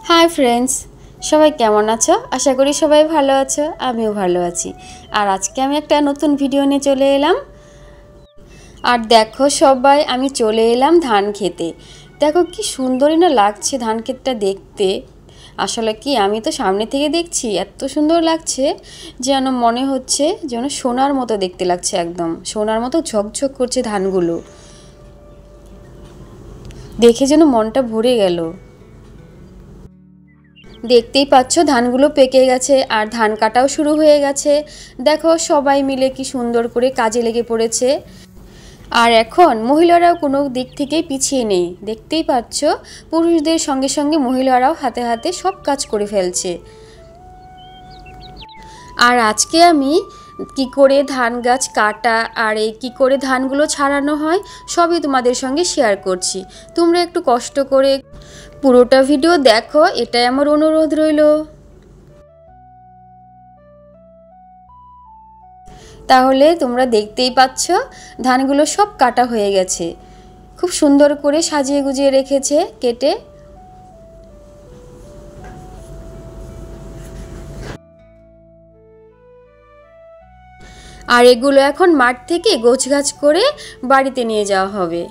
Hi friends, সবাই কেমন আছো? আশা করি সবাই ভালো আছো, আমিও ভালো আছি। আর আজকে আমি একটা নতুন ভিডিও নিয়ে চলে এলাম। আর দেখো সবাই, আমি চলে এলাম ধান খেতে। দেখো কি সুন্দরই না লাগছে ধান ক্ষেতটা দেখতে। আসলে কি, আমি তো সামনে থেকে দেখছি, এত সুন্দর লাগছে যেন মনে হচ্ছে যেন সোনার মতো দেখতে লাগছে, একদম সোনার মতো ঝকঝক করছে ধানগুলো দেখে, যেন মনটা ভরে গেল। দেখতেই পাচ্ছ ধানগুলো পেকে গেছে আর ধান কাটাও শুরু হয়ে গেছে। দেখো সবাই মিলে কি সুন্দর করে কাজে লেগে পড়েছে। আর এখন মহিলারাও কোনো দিক থেকেই পিছিয়ে নেই, দেখতেই পাচ্ছ পুরুষদের সঙ্গে সঙ্গে মহিলারাও হাতে হাতে সব কাজ করে ফেলছে। আর আজকে আমি কি করে ধান গাছ কাটা আর এই কী করে ধানগুলো ছাড়ানো হয় সবই তোমাদের সঙ্গে শেয়ার করছি। তোমরা একটু কষ্ট করে পুরোটা ভিডিও দেখো, এটাই আমার অনুরোধ রইল। তাহলে তোমরা দেখতেই পাচ্ছ ধানগুলো সব কাটা হয়ে গেছে, খুব সুন্দর করে সাজিয়ে গুজিয়ে রেখেছে কেটে। আর এগুলো এখন মাঠ থেকে গোছগাছ করে বাড়িতে নিয়ে যাওয়া হবে।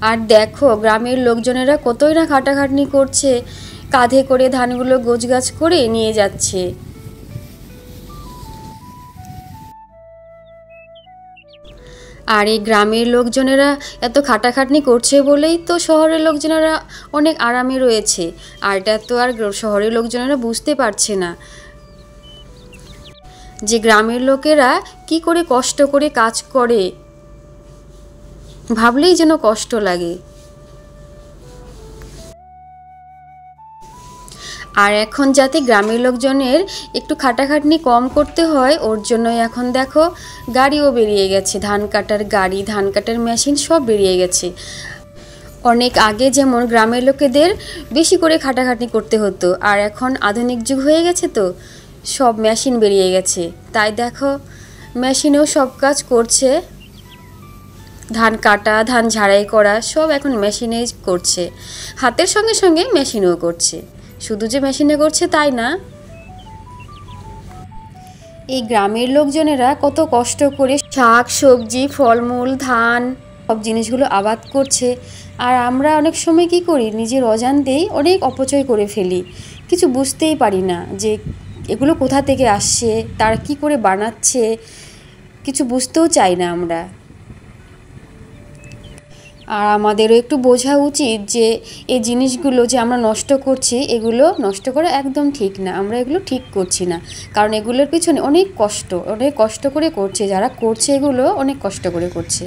আর দেখো গ্রামের লোকজনেরা কতই না খাটাখাটনি করছে, কাঁধে করে ধানগুলো গোছগাছ করে নিয়ে যাচ্ছে। আর এই গ্রামের লোকজনেরা এত খাটাখাটনি করছে বলেই তো শহরের লোকজনেরা অনেক আরামে রয়েছে। আর এটা তো আর শহরের লোকজনেরা বুঝতে পারছে না যে গ্রামের লোকেরা কি করে কষ্ট করে কাজ করে, ভাবলেই যেন কষ্ট লাগে। আর এখন যাতে গ্রামের লোকজনের একটু খাটাখাটনি কম করতে হয়, ওর জন্যই এখন দেখো গাড়িও বেরিয়ে গেছে, ধান কাটার গাড়ি, ধান কাটার মেশিন সব বেরিয়ে গেছে। অনেক আগে যেমন গ্রামের লোকেদের বেশি করে খাটাখাটনি করতে হতো, আর এখন আধুনিক যুগ হয়ে গেছে তো সব মেশিন বেরিয়ে গেছে, তাই দেখো মেশিনেও সব কাজ করছে। ধান কাটা, ধান ঝাড়াই করা সব এখন মেশিনেই করছে, হাতের সঙ্গে সঙ্গে মেশিনও করছে। শুধু যে মেশিনে করছে তাই না, এই গ্রামের লোকজনেরা কত কষ্ট করে শাক সবজি ফলমূল ধান সব জিনিসগুলো আবাদ করছে। আর আমরা অনেক সময় কি করি, নিজের অজান্তেই অনেক অপচয় করে ফেলি, কিছু বুঝতেই পারি না যে এগুলো কোথা থেকে আসছে, তারা কি করে বানাচ্ছে, কিছু বুঝতেও চাই না আমরা। আর আমাদেরও একটু বোঝা উচিত যে এই জিনিসগুলো যে আমরা নষ্ট করছি, এগুলো নষ্ট করা একদম ঠিক না, আমরা এগুলো ঠিক করছি না। কারণ এগুলোর পিছনে অনেক কষ্ট করে করছে, যারা করছে এগুলো অনেক কষ্ট করে করছে।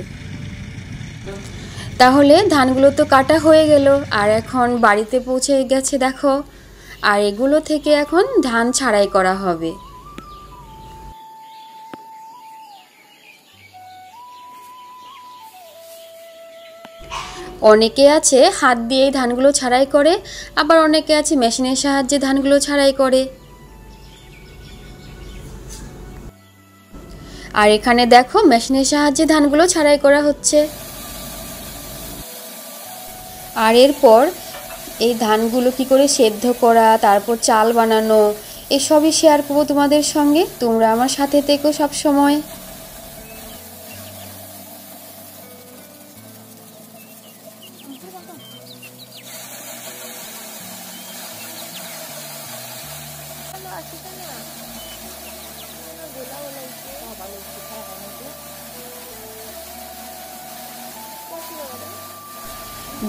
তাহলে ধানগুলো তো কাটা হয়ে গেল, আর এখন বাড়িতে পৌঁছে গেছে দেখো। আর এগুলো থেকে এখন ধান ছাড়াই করা হবে। অনেকে আছে হাত দিয়েই ধানগুলো ছাড়াই করে, আবার অনেকে আছে মেশিনের সাহায্যে ধানগুলো ছাড়াই করে। আর এখানে দেখো মেশিনের সাহায্যে ধানগুলো ছাড়াই করা হচ্ছে। আর এরপর এই ধানগুলো কি করে সেদ্ধ করা, তারপর চাল বানানো, এসবই শেয়ার করবো তোমাদের সঙ্গে। তোমরা আমার সাথে থেকো সব সময়।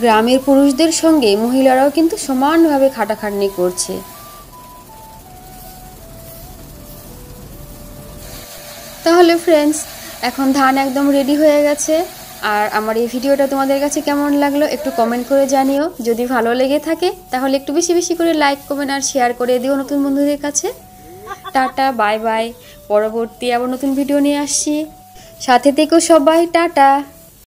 গ্রামের পুরুষদের সঙ্গে মহিলারাও কিন্তু সমানভাবে খাটাখাটনি করছে। তাহলে ফ্রেন্ডস, এখন ধান একদম রেডি হয়ে গেছে। আর আমার এই ভিডিওটা তোমাদের কাছে কেমন লাগলো একটু কমেন্ট করে জানিও। যদি ভালো লেগে থাকে তাহলে একটু বেশি বেশি করে লাইক কমেন্ট আর শেয়ার করে দিও নতুন বন্ধুদের কাছে। Tata, bye bye. পরবর্তী আবার নতুন ভিডিও নিয়ে আসছি, সাথে থেকো সবাই। টাটা।